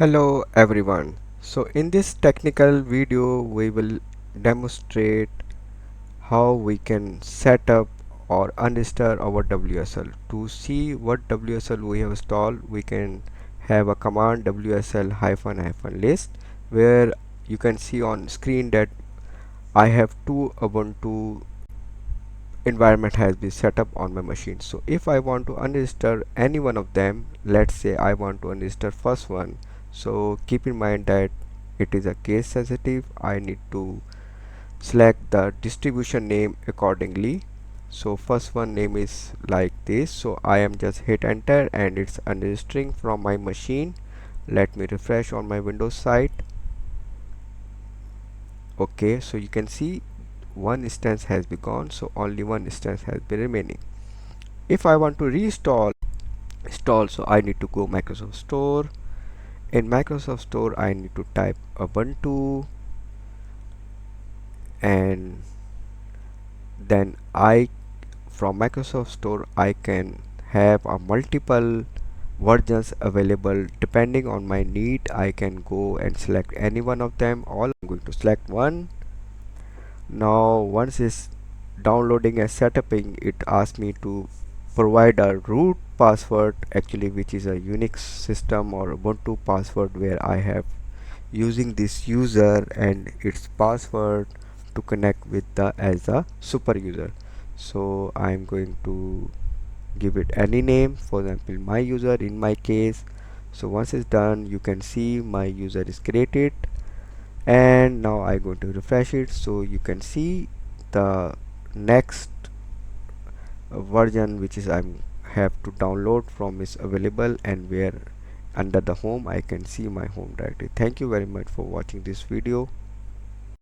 Hello everyone. So in this technical video we will demonstrate how we can set up or uninstall our WSL. To see what WSL we have installed, we can have a command WSL hyphen hyphen list, where you can see on screen that I have two Ubuntu environment has been set up on my machine. So if I want to uninstall any one of them, let's say I want to uninstall first one, so keep in mind that it is a case sensitive. I need to select the distribution name accordingly. So first one name is like this, so I am just hit enter and it's uninstalling from my machine. Let me refresh on my Windows site. Okay, so you can see one instance has been gone, so only one instance has been remaining. If I want to reinstall install, so I need to go Microsoft Store. In Microsoft Store I need to type ubuntu, and then I from Microsoft Store I can have a multiple versions available depending on my need. I can go and select any one of them. All I'm going to select one. Now once it's downloading and setuping, it asks me to provide a root password, actually which is a Unix system or Ubuntu password, where I have using this user and its password to connect with the as a super user. So I'm going to give it any name, for example my user in my case. So once it's done, you can see my user is created, and now I'm going to refresh it, so you can see the next version which is I'm have to download from is available, and where under the home I can see my home directory. Thank you very much for watching this video.